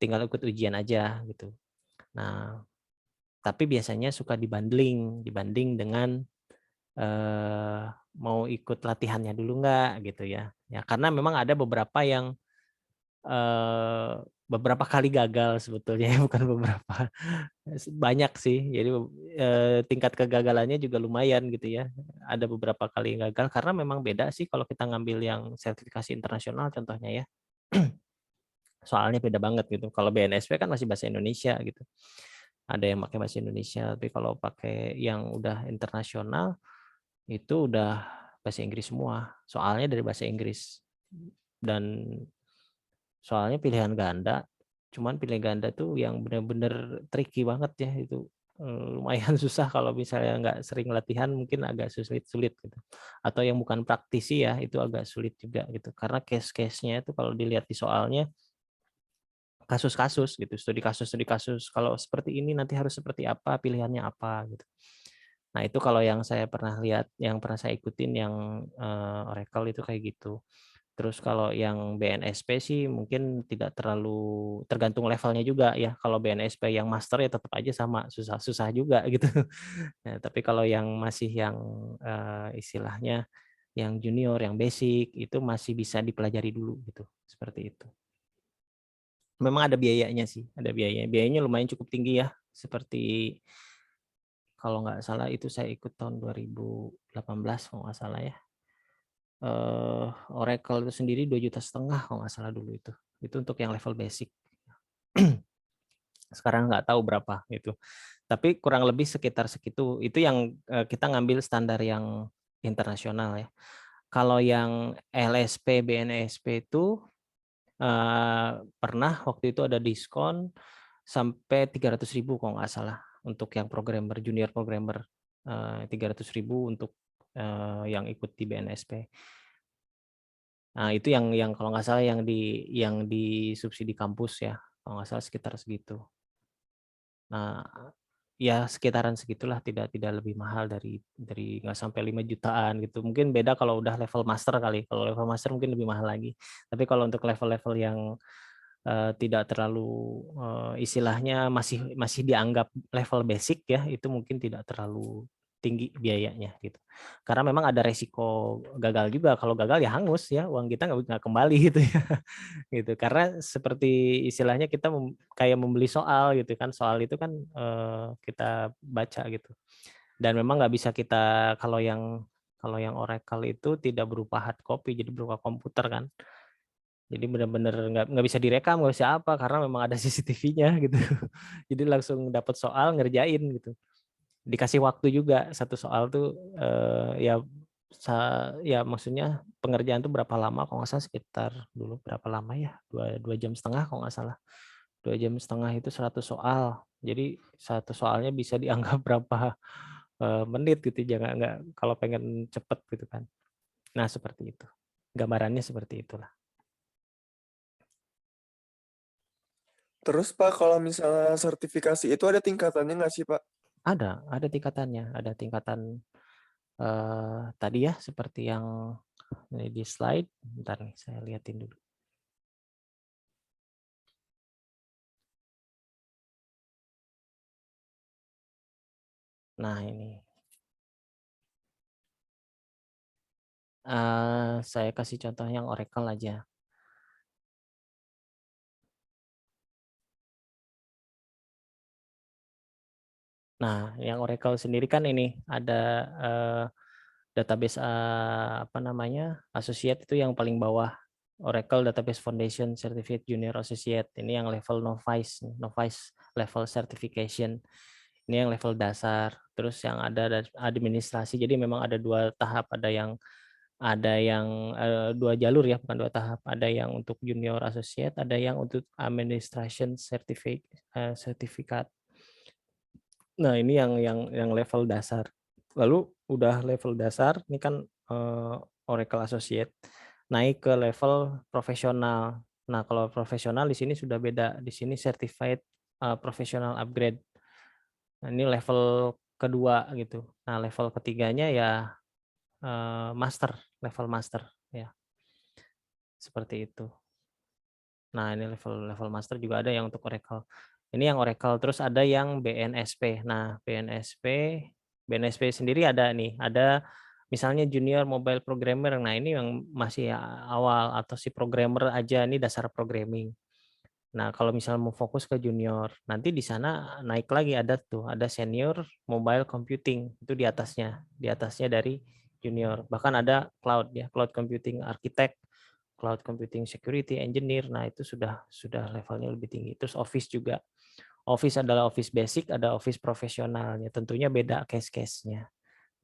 Tinggal ikut ujian aja gitu. Nah, tapi biasanya suka dibanding dengan mau ikut latihannya dulu nggak gitu ya. Ya karena memang ada beberapa yang beberapa kali gagal sebetulnya ya, bukan beberapa, banyak sih. Jadi tingkat kegagalannya juga lumayan gitu ya. Ada beberapa kali gagal karena memang beda sih kalau kita ngambil yang sertifikasi internasional contohnya ya. Soalnya beda banget gitu. Kalau BNSP kan masih bahasa Indonesia gitu. Ada yang pakai bahasa Indonesia, tapi kalau pakai yang udah internasional itu udah bahasa Inggris semua. Soalnya dari bahasa Inggris. Dan soalnya pilihan ganda, cuman pilihan ganda tuh yang benar-benar tricky banget ya itu. lumayan susah kalau misalnya nggak sering latihan, mungkin agak sulit gitu. Atau yang bukan praktisi ya, itu agak sulit juga gitu. Karena case-case-nya itu kalau dilihat di soalnya kasus-kasus gitu, studi kasus. Kalau seperti ini nanti harus seperti apa, pilihannya apa gitu. Nah, itu kalau yang saya pernah lihat, yang pernah saya ikutin yang Oracle itu kayak gitu. Terus kalau yang BNSP sih mungkin tidak terlalu, tergantung levelnya juga ya. Kalau BNSP yang master ya tetap aja sama, susah-susah juga gitu. Nah, tapi kalau yang masih yang istilahnya yang junior, yang basic itu masih bisa dipelajari dulu gitu. Seperti itu. Memang ada biayanya sih, ada biayanya. Biayanya lumayan cukup tinggi ya. Seperti kalau nggak salah itu saya ikut tahun 2018 kalau nggak salah ya. Oracle itu sendiri 2,5 juta kalau nggak salah dulu itu. Itu untuk yang level basic. Sekarang nggak tahu berapa gitu. Tapi kurang lebih sekitar segitu. Itu yang kita ngambil standar yang internasional ya. Kalau yang LSP, BNSP itu pernah waktu itu ada diskon sampai 300.000 kalau nggak salah untuk yang programmer, junior programmer, 300.000 untuk yang ikut di BNSP. Nah, itu yang kalau nggak salah yang disubsidi kampus ya, kalau nggak salah sekitar segitu. Nah, ya sekitaran segitulah, tidak lebih mahal dari nggak sampai 5 jutaan gitu. Mungkin beda kalau udah level master kali. Kalau level master mungkin lebih mahal lagi. Tapi kalau untuk level-level yang tidak terlalu istilahnya masih dianggap level basic ya, itu mungkin tidak terlalu tinggi biayanya gitu. Karena memang ada resiko gagal juga. Kalau gagal ya hangus ya, uang kita nggak kembali gitu ya. Gitu. Karena seperti istilahnya kita kayak membeli soal gitu kan. Soal itu kan kita baca gitu. Dan memang nggak bisa kita, kalau yang Oracle itu tidak berupa hard copy, jadi berupa komputer kan. Jadi benar-benar nggak bisa direkam, nggak bisa apa, karena memang ada CCTV-nya gitu. Jadi langsung dapat soal, ngerjain gitu. Dikasih waktu juga, satu soal tuh ya maksudnya pengerjaan tuh berapa lama, kalau nggak salah sekitar dulu berapa lama ya, 2,5 jam kalau nggak salah. 2,5 jam itu 100 soal. Jadi satu soalnya bisa dianggap berapa menit gitu, jangan nggak kalau pengen cepet gitu kan. Nah seperti itu. Gambarannya seperti itulah. Terus Pak, kalau misalnya sertifikasi itu ada tingkatannya nggak sih Pak? Ada tingkatannya, ada tingkatan tadi ya seperti yang di slide. Bentar nih saya lihatin dulu. Nah ini saya kasih contoh yang Oracle aja. Nah yang Oracle sendiri kan ini ada database apa namanya associate itu yang paling bawah, Oracle Database Foundation Certificate Junior Associate. Ini yang level novice level certification. Ini yang level dasar. Terus yang ada administrasi. Jadi memang ada 2 tahap, ada yang 2 jalur ya, bukan 2 tahap. Ada yang untuk junior associate, ada yang untuk administration certificate. Nah, ini yang level dasar. Lalu udah level dasar, ini kan Oracle Associate, naik ke level profesional. Nah, kalau profesional di sini sudah beda. Di sini Certified Professional Upgrade. Nah, ini level kedua gitu. Nah, level ketiganya ya master, level master ya. Seperti itu. Nah, ini level master juga ada yang untuk Oracle. Ini yang Oracle, terus ada yang BNSP. Nah, BNSP sendiri ada nih, ada misalnya junior mobile programmer. Nah, ini yang masih awal atau si programmer aja, ini dasar programming. Nah, kalau misalnya mau fokus ke junior, nanti di sana naik lagi ada senior mobile computing, itu di atasnya dari junior. Bahkan ada cloud ya, cloud computing architect, cloud computing security engineer. Nah, itu sudah levelnya lebih tinggi. Terus Office juga. Office adalah Office basic, ada Office profesionalnya. Tentunya beda case-case-nya.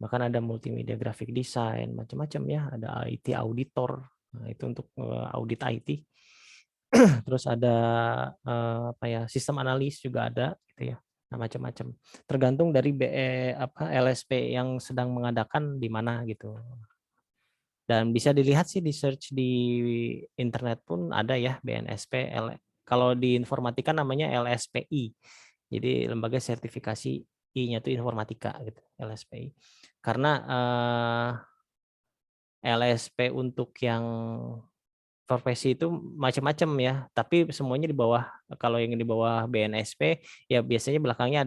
Bahkan ada multimedia graphic design, macam-macam ya. Ada IT auditor. Nah, itu untuk audit IT. Terus ada apa ya, sistem analis juga ada gitu ya. Nah, macam-macam. Tergantung dari LSP yang sedang mengadakan di mana gitu. Dan bisa dilihat sih di search di internet pun ada ya BNSP. Kalau di informatika namanya LSPI. Jadi lembaga sertifikasi I-nya itu informatika gitu, LSPI. Karena LSP untuk yang profesi itu macam-macam ya, tapi semuanya di bawah, kalau yang di bawah BNSP ya biasanya belakangnya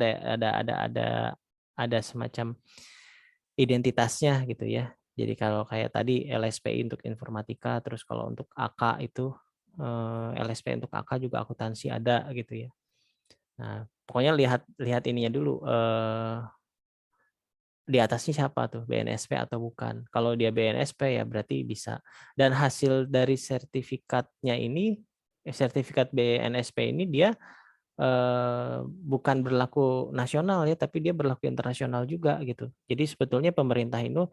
ada semacam identitasnya gitu ya. Jadi kalau kayak tadi LSPI untuk informatika, terus kalau untuk AK itu LSP untuk AK juga akuntansi ada gitu ya. Nah, pokoknya lihat ininya dulu, di atasnya siapa tuh, BNSP atau bukan. Kalau dia BNSP ya berarti bisa. Dan hasil dari sertifikatnya ini, sertifikat BNSP ini dia bukan berlaku nasional ya, tapi dia berlaku internasional juga gitu. Jadi sebetulnya pemerintah itu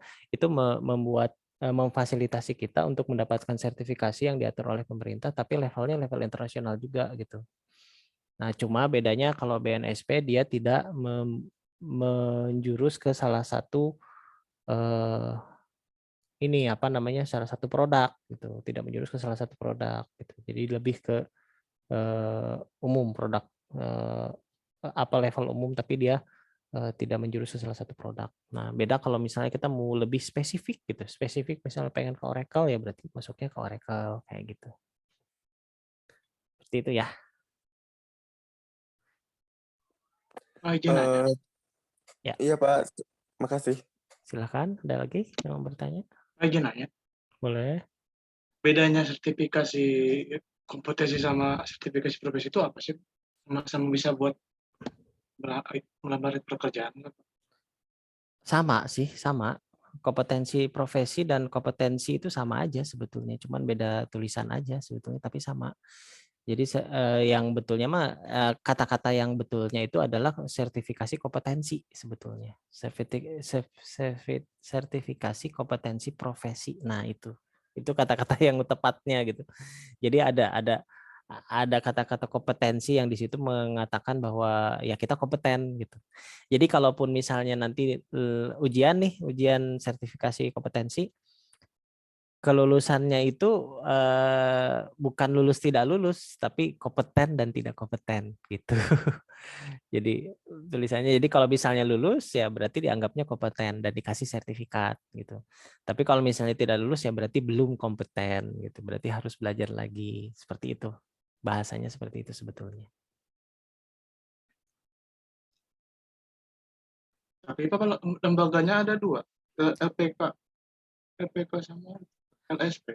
memfasilitasi kita untuk mendapatkan sertifikasi yang diatur oleh pemerintah, tapi levelnya level internasional juga gitu. Nah, cuma bedanya kalau BNSP dia tidak menjurus ke salah satu salah satu produk gitu, tidak menjurus ke salah satu produk gitu. Jadi lebih ke umum produk, apa level umum, tapi dia tidak menjurus ke salah satu produk. Nah, beda kalau misalnya kita mau lebih spesifik gitu, spesifik misalnya pengen ke Oracle ya berarti masuknya ke Oracle kayak gitu. Seperti itu ya. izin nanya. Ya. Iya Pak, makasih. Silakan, ada lagi yang mau bertanya? Izin nanya. Boleh. Bedanya sertifikasi kompetensi sama sertifikasi profesi itu apa sih? Sama bisa buat melamar pekerjaan? Sama sih, sama. Kompetensi profesi dan kompetensi itu sama aja sebetulnya, cuman beda tulisan aja sebetulnya, tapi sama. Jadi yang betulnya mah kata-kata yang betulnya itu adalah sertifikasi kompetensi sebetulnya. Sertifikasi kompetensi profesi. Nah, itu kata-kata yang tepatnya gitu. Jadi ada kata-kata kompetensi yang di situ mengatakan bahwa ya kita kompeten gitu. Jadi kalaupun misalnya nanti ujian sertifikasi kompetensi, kelulusannya itu bukan lulus tidak lulus, tapi kompeten dan tidak kompeten gitu. Jadi tulisannya, jadi kalau misalnya lulus ya berarti dianggapnya kompeten dan dikasih sertifikat gitu. Tapi kalau misalnya tidak lulus ya berarti belum kompeten gitu. Berarti harus belajar lagi, seperti itu. Bahasanya seperti itu sebetulnya. Tapi itu kalau lembaganya ada dua, LPK sama LSP.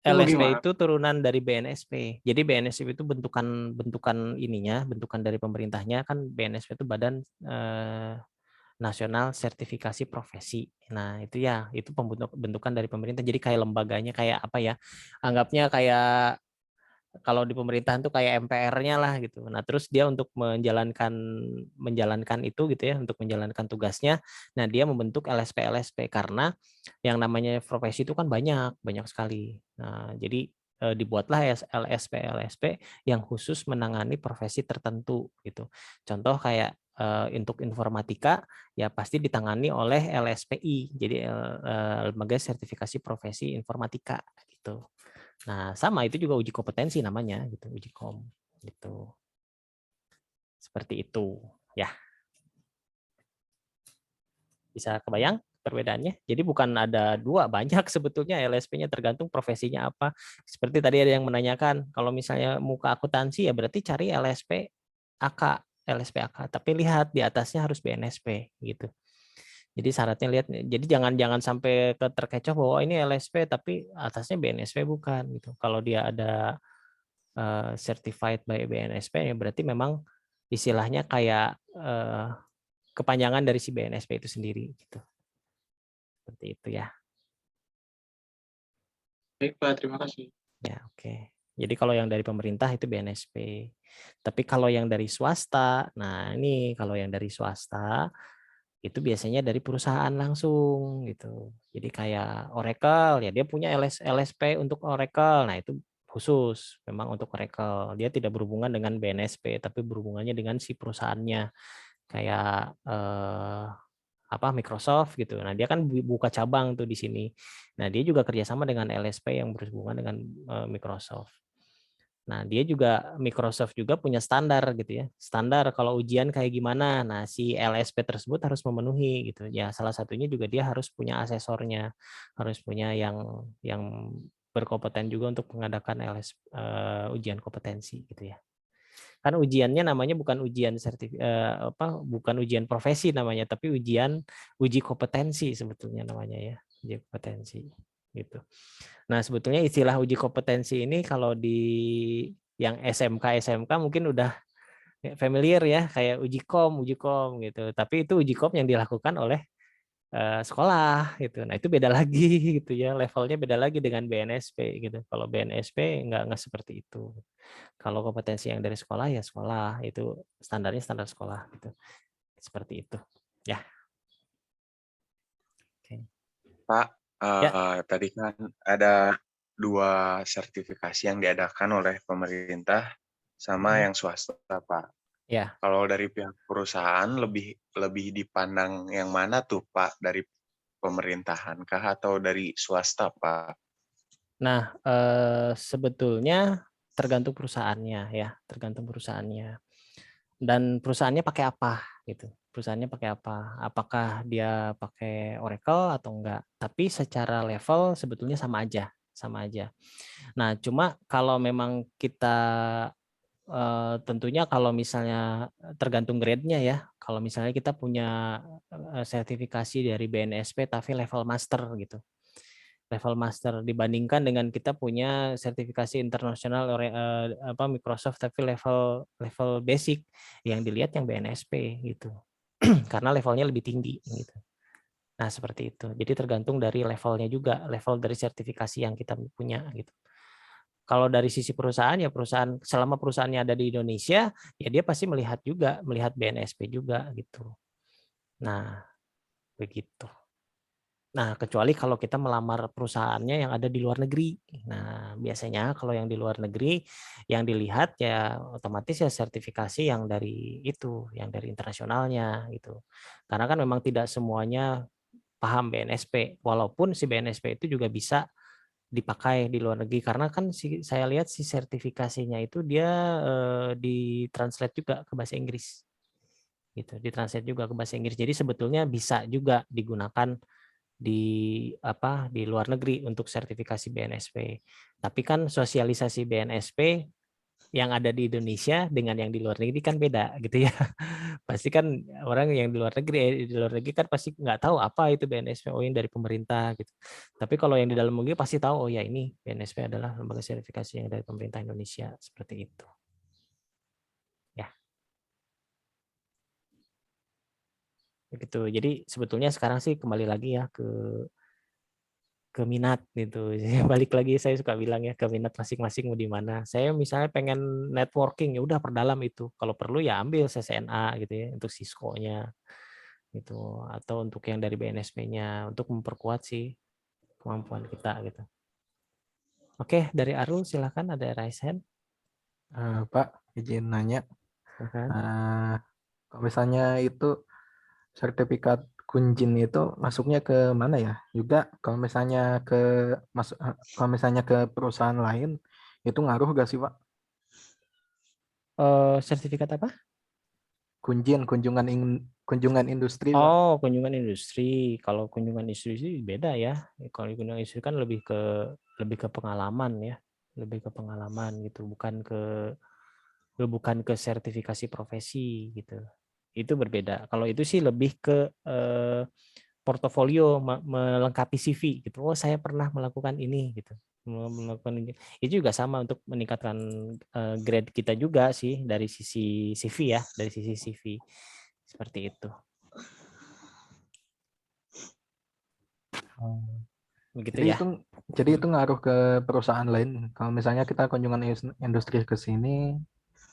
LSP itu turunan dari BNSP. Jadi BNSP itu bentukan ininya, bentukan dari pemerintahnya kan. BNSP itu Badan Nasional Sertifikasi Profesi. Nah, itu ya, itu bentukan dari pemerintah. Jadi kayak lembaganya kayak apa ya? Anggapnya kayak kalau di pemerintahan tuh kayak MPR-nya lah gitu. Nah, terus dia untuk menjalankan itu gitu ya, untuk menjalankan tugasnya. Nah, dia membentuk LSP karena yang namanya profesi itu kan banyak sekali. Nah, jadi dibuatlah LSP yang khusus menangani profesi tertentu gitu. Contoh kayak untuk informatika ya pasti ditangani oleh LSPI. Jadi Lembaga Sertifikasi Profesi Informatika gitu. Nah, sama itu juga uji kompetensi namanya gitu, uji kom gitu. Seperti itu, ya. Bisa kebayang perbedaannya? Jadi bukan ada dua, banyak sebetulnya LSP-nya, tergantung profesinya apa. Seperti tadi ada yang menanyakan, kalau misalnya muka akuntansi ya berarti cari LSP AK, tapi lihat di atasnya harus BNSP gitu. Jadi syaratnya lihat, jadi jangan sampai terkecoh bahwa ini LSP tapi atasnya BNSP bukan gitu. Kalau dia ada certified by BNSP ya berarti memang istilahnya kayak kepanjangan dari si BNSP itu sendiri gitu. Seperti itu ya. Baik Pak, terima kasih. Ya, oke. Jadi kalau yang dari pemerintah itu BNSP. Tapi kalau yang dari swasta, nah ini kalau yang dari swasta itu biasanya dari perusahaan langsung gitu. Jadi kayak Oracle ya dia punya LSP untuk Oracle. Nah, itu khusus, memang untuk rekel. Dia tidak berhubungan dengan BNSP, tapi berhubungannya dengan si perusahaannya. Kayak Microsoft gitu. Nah, dia kan buka cabang tuh di sini. Nah, dia juga kerjasama dengan LSP yang berhubungan dengan Microsoft. Nah, dia juga Microsoft juga punya standar gitu ya. Standar kalau ujian kayak gimana. Nah, si LSP tersebut harus memenuhi gitu. Ya, salah satunya juga dia harus punya asesornya, harus punya yang berkompeten juga untuk mengadakan ujian kompetensi gitu ya. Kan ujiannya namanya bukan ujian bukan ujian profesi namanya, tapi uji kompetensi sebetulnya namanya ya, uji kompetensi gitu. Nah, sebetulnya istilah uji kompetensi ini kalau di yang SMK mungkin udah familiar ya, kayak uji kom gitu. Tapi itu uji kom yang dilakukan oleh sekolah gitu. Nah, itu beda lagi gitu ya, levelnya beda lagi dengan BNSP gitu. Kalau BNSP nggak seperti itu. Kalau kompetensi yang dari sekolah ya sekolah, itu standarnya standar sekolah gitu. Seperti itu. Ya. Oke. Pak, Ya. tadi kan ada 2 sertifikasi yang diadakan oleh pemerintah sama yang swasta, Pak. Ya. Kalau dari pihak perusahaan lebih dipandang yang mana tuh, Pak? Dari pemerintahan kah atau dari swasta, Pak? Nah, sebetulnya tergantung perusahaannya ya, tergantung perusahaannya. Dan perusahaannya pakai apa gitu. Perusahaannya pakai apa? Apakah dia pakai Oracle atau enggak? Tapi secara level sebetulnya sama aja, sama aja. Nah, cuma kalau memang kita tentunya kalau misalnya tergantung grade-nya ya. Kalau misalnya kita punya sertifikasi dari BNSP tapi level master gitu. Level master dibandingkan dengan kita punya sertifikasi internasional Microsoft tapi level basic, yang dilihat yang BNSP gitu. Karena levelnya lebih tinggi gitu. Nah, seperti itu. Jadi tergantung dari levelnya juga, level dari sertifikasi yang kita punya gitu. Kalau dari sisi perusahaan ya perusahaan selama perusahaannya ada di Indonesia ya dia pasti melihat BNSP juga gitu. Nah, begitu. Nah, kecuali kalau kita melamar perusahaannya yang ada di luar negeri. Nah, biasanya kalau yang di luar negeri yang dilihat ya otomatis ya sertifikasi yang dari itu, yang dari internasionalnya gitu. Karena kan memang tidak semuanya paham BNSP, walaupun si BNSP itu juga bisa dipakai di luar negeri karena kan saya lihat si sertifikasinya itu dia ditranslate juga ke bahasa Inggris. Gitu, ditranslate juga ke bahasa Inggris. Jadi sebetulnya bisa juga digunakan di luar negeri untuk sertifikasi BNSP. Tapi kan sosialisasi BNSP yang ada di Indonesia dengan yang di luar negeri kan beda gitu ya. Pasti kan orang yang di luar negeri kan pasti nggak tahu apa itu BNSP, oh yang dari pemerintah gitu. Tapi kalau yang di dalam negeri pasti tahu, oh ya ini BNSP adalah lembaga sertifikasi yang dari pemerintah Indonesia, seperti itu. Ya. Begitu. Jadi sebetulnya sekarang sih kembali lagi ya ke minat gitu. Balik lagi saya suka bilang ya ke minat masing-masing mau di mana. Saya misalnya pengen networking ya udah perdalam itu. Kalau perlu ya ambil CCNA gitu ya untuk Cisco-nya gitu atau untuk yang dari BNSP-nya untuk memperkuat sih kemampuan kita gitu. Oke, dari Arul silakan ada raise hand. Pak, izin nanya. Silakan. Kalau misalnya itu sertifikat Kunjin itu masuknya ke mana ya? Juga kalau misalnya ke perusahaan lain itu ngaruh gak sih, Pak? Sertifikat apa? Kunjin, kunjungan industri, Pak. Oh, kunjungan industri. Kalau kunjungan industri sih beda ya. Kalau kunjungan industri kan lebih ke pengalaman ya, lebih ke pengalaman gitu, bukan ke sertifikasi profesi gitu. Itu berbeda. Kalau itu sih lebih ke portofolio, melengkapi CV gitu. Oh, saya pernah melakukan ini gitu. Melakukan ini. Itu juga sama untuk meningkatkan grade kita juga sih dari sisi CV ya, dari sisi CV. Seperti itu. Begitu ya. Jadi itu ngaruh ke perusahaan lain. Kalau misalnya kita kunjungan industri ke sini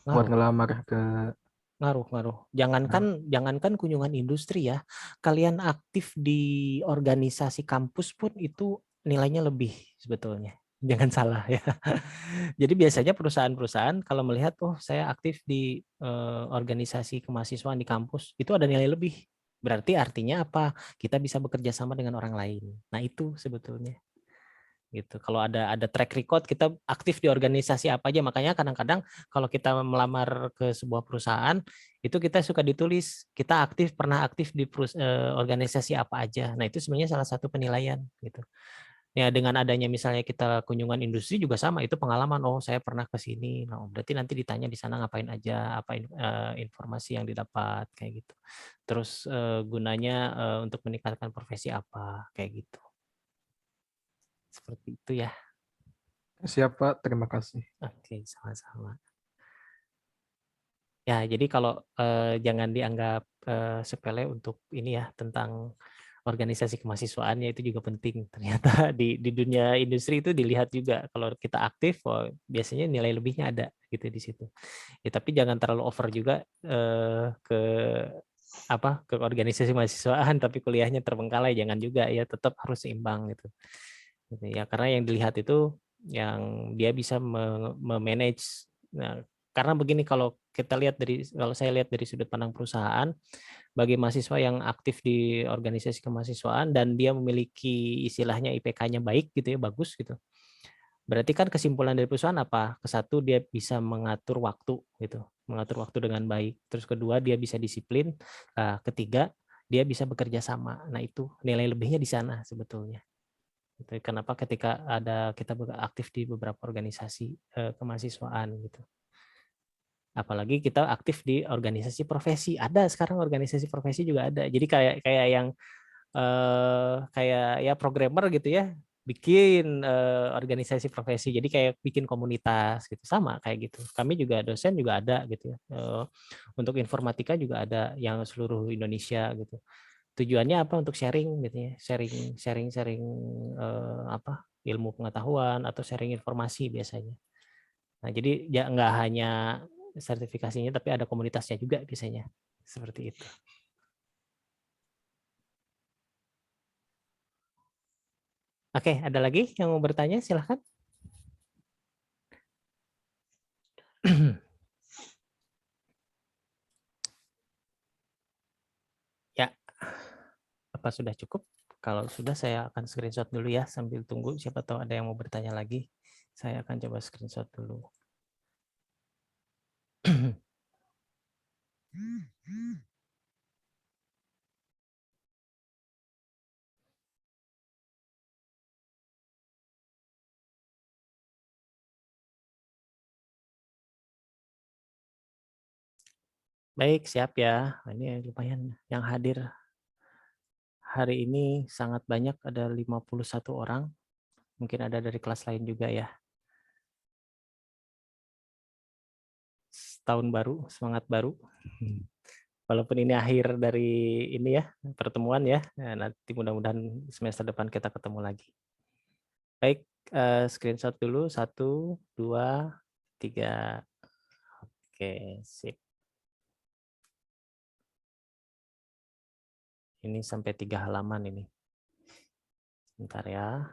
buat ngelamar ke Ngaruh. Jangankan kunjungan industri ya. Kalian aktif di organisasi kampus pun itu nilainya lebih sebetulnya. Jangan salah ya. Jadi biasanya perusahaan-perusahaan kalau melihat, oh saya aktif di organisasi kemahasiswaan di kampus, itu ada nilai lebih. Berarti artinya apa? Kita bisa bekerja sama dengan orang lain. Nah itu sebetulnya. Gitu. Kalau ada track record kita aktif di organisasi apa aja, makanya kadang-kadang kalau kita melamar ke sebuah perusahaan itu kita suka ditulis kita pernah aktif di organisasi apa aja. Nah itu sebenarnya salah satu penilaian gitu. Ya dengan adanya misalnya kita kunjungan industri juga sama, itu pengalaman, oh saya pernah ke sini. Nah, berarti nanti ditanya di sana ngapain aja, apa informasi yang didapat kayak gitu. Terus gunanya untuk meningkatkan profesi apa kayak gitu. Seperti itu ya. Siap, Pak. Terima kasih. Oke, sama-sama. Ya, jadi kalau jangan dianggap sepele untuk ini ya tentang organisasi kemahasiswaannya itu juga penting. Ternyata di dunia industri itu dilihat juga kalau kita aktif, oh, biasanya nilai lebihnya ada gitu di situ. Ya, tapi jangan terlalu over juga ke ke organisasi mahasiswaan tapi kuliahnya terbengkalai, jangan juga ya, tetap harus seimbang gitu. Gitu ya, karena yang dilihat itu yang dia bisa memanage. Nah, karena begini kalau saya lihat dari sudut pandang perusahaan, bagi mahasiswa yang aktif di organisasi kemahasiswaan dan dia memiliki istilahnya IPK-nya baik gitu ya, bagus gitu. Berarti kan kesimpulan dari perusahaan apa? Kesatu dia bisa mengatur waktu gitu, mengatur waktu dengan baik. Terus kedua dia bisa disiplin. Nah, ketiga dia bisa bekerja sama. Nah itu nilai lebihnya di sana sebetulnya. Kenapa ketika kita aktif di beberapa organisasi kemahasiswaan gitu. Apalagi kita aktif di organisasi profesi. Ada sekarang organisasi profesi juga ada. Jadi kayak yang kayak ya programmer gitu ya, bikin organisasi profesi. Jadi kayak bikin komunitas gitu, sama kayak gitu. Kami juga dosen juga ada gitu ya. Untuk informatika juga ada yang seluruh Indonesia gitu. Tujuannya apa? Untuk sharing gitu ya, sharing ilmu pengetahuan atau sharing informasi biasanya. Nah, jadi ya nggak hanya sertifikasinya tapi ada komunitasnya juga biasanya. Seperti itu. Oke, ada lagi yang mau bertanya? Silahkan. Ya, apa sudah cukup? Kalau sudah saya akan screenshot dulu ya sambil tunggu. Siapa tahu ada yang mau bertanya lagi. Saya akan coba screenshot dulu. Baik, siap ya. Ini lumayan yang hadir hari ini sangat banyak, ada 51 orang. Mungkin ada dari kelas lain juga ya. Tahun baru, semangat baru. Walaupun ini akhir dari ini ya, pertemuan ya. Nanti mudah-mudahan semester depan kita ketemu lagi. Baik, screenshot dulu. 1, 2, 3. Oke, sip. Ini sampai 3 halaman ini. Bentar ya.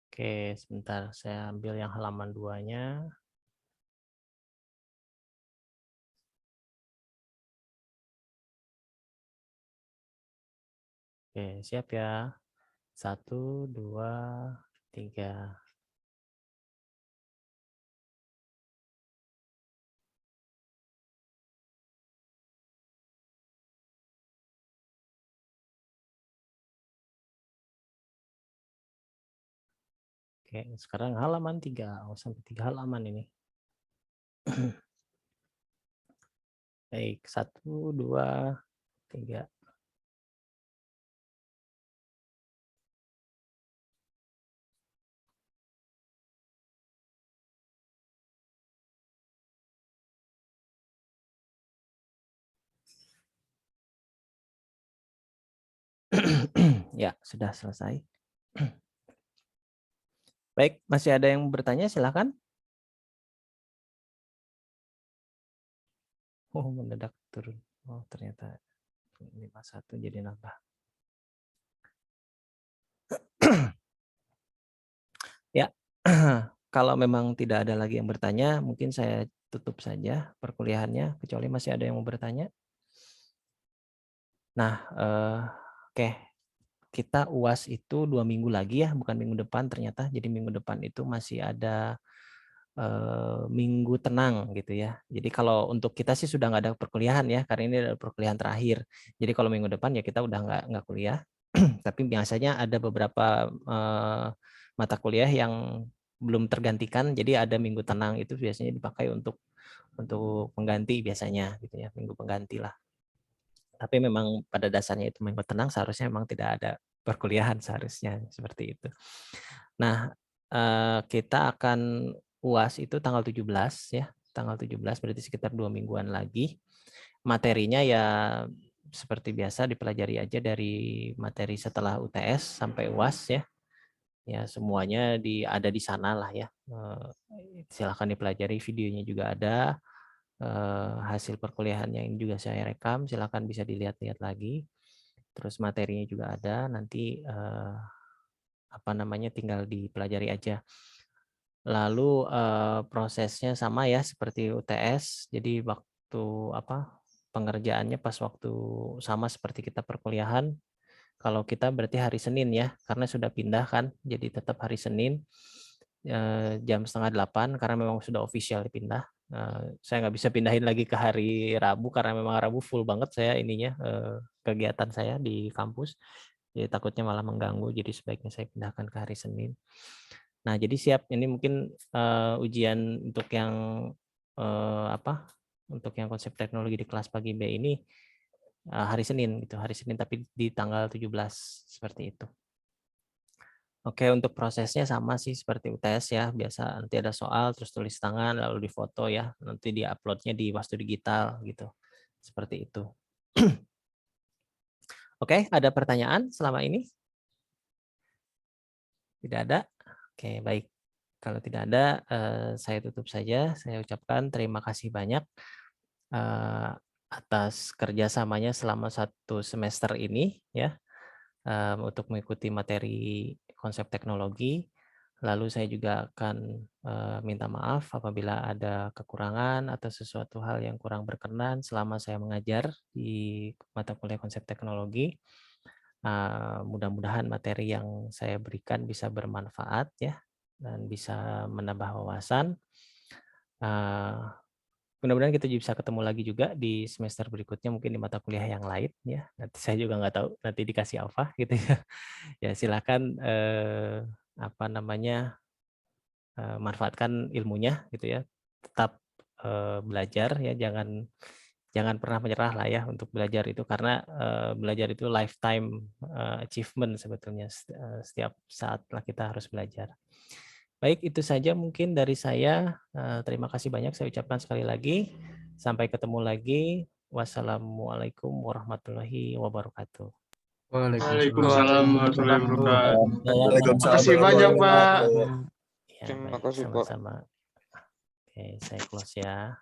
Oke, sebentar. Saya ambil yang halaman 2-nya. Oke, siap ya. 1, 2, 3. Oke, sekarang halaman 3. Oh, sampai 3 halaman ini. Baik, 1, 2, 3. Ya, sudah selesai. Baik, masih ada yang bertanya, silakan. Oh, mendadak turun. Oh, ternyata 51 jadi nambah. Ya, kalau memang tidak ada lagi yang bertanya, mungkin saya tutup saja perkuliahannya, kecuali masih ada yang mau bertanya. Nah, oke. Kita UAS itu 2 minggu lagi ya, bukan minggu depan ternyata. Jadi minggu depan itu masih ada minggu tenang gitu ya. Jadi kalau untuk kita sih sudah nggak ada perkuliahan ya, karena ini adalah perkuliahan terakhir. Jadi kalau minggu depan ya kita udah nggak kuliah. Tapi biasanya ada beberapa mata kuliah yang belum tergantikan. Jadi ada minggu tenang itu biasanya dipakai untuk pengganti biasanya gitu ya, minggu pengganti lah. Tapi memang pada dasarnya itu minggu tenang seharusnya memang tidak ada perkuliahan seharusnya seperti itu. Nah, kita akan UAS itu tanggal 17 ya, tanggal 17 berarti sekitar 2 mingguan lagi. Materinya ya seperti biasa dipelajari aja dari materi setelah UTS sampai UAS ya. Ya semuanya ada di sana lah ya. Silakan dipelajari, videonya juga ada. Hasil perkuliahannya ini juga saya rekam, silakan bisa dilihat-lihat lagi. Terus materinya juga ada, nanti tinggal dipelajari aja. Lalu prosesnya sama ya seperti UTS, jadi waktu pengerjaannya pas waktu sama seperti kita perkuliahan. Kalau kita berarti hari Senin ya, karena sudah pindah kan, jadi tetap hari Senin jam 7:30 karena memang sudah official dipindah. Saya nggak bisa pindahin lagi ke hari Rabu karena memang Rabu full banget saya kegiatan saya di kampus. Jadi takutnya malah mengganggu, jadi sebaiknya saya pindahkan ke hari Senin. Nah, jadi siap ini mungkin ujian untuk yang untuk yang konsep teknologi di kelas pagi B ini hari Senin gitu, hari Senin tapi di tanggal 17 seperti itu. Oke, untuk prosesnya sama sih seperti UTS ya, biasa nanti ada soal terus tulis tangan lalu difoto ya, nanti di-uploadnya di Wastu Digital gitu. Seperti itu. Oke, ada pertanyaan selama ini? Tidak ada? Oke, baik. Kalau tidak ada, saya tutup saja. Saya ucapkan terima kasih banyak atas kerjasamanya selama 1 semester ini ya, untuk mengikuti materi konsep teknologi. Lalu saya juga akan minta maaf apabila ada kekurangan atau sesuatu hal yang kurang berkenan selama saya mengajar di mata kuliah konsep teknologi. Mudah-mudahan materi yang saya berikan bisa bermanfaat ya dan bisa menambah wawasan. Mudah-mudahan kita bisa ketemu lagi juga di semester berikutnya mungkin di mata kuliah yang lain ya. Nanti saya juga nggak tahu nanti dikasih apa gitu ya. Ya silakan manfaatkan ilmunya gitu ya. Tetap belajar ya, jangan pernah menyerah lah ya untuk belajar itu karena belajar itu lifetime achievement sebetulnya, setiap saat lah kita harus belajar. Baik, itu saja mungkin dari saya. Terima kasih banyak saya ucapkan sekali lagi. Sampai ketemu lagi. Wassalamualaikum warahmatullahi wabarakatuh. Waalaikumsalam warahmatullahi wabarakatuh. Waalaikumsalam Terima kasih banyak, Pak. Ya, Terima baik, kasih, Pak. sama-sama. Oke, saya close ya.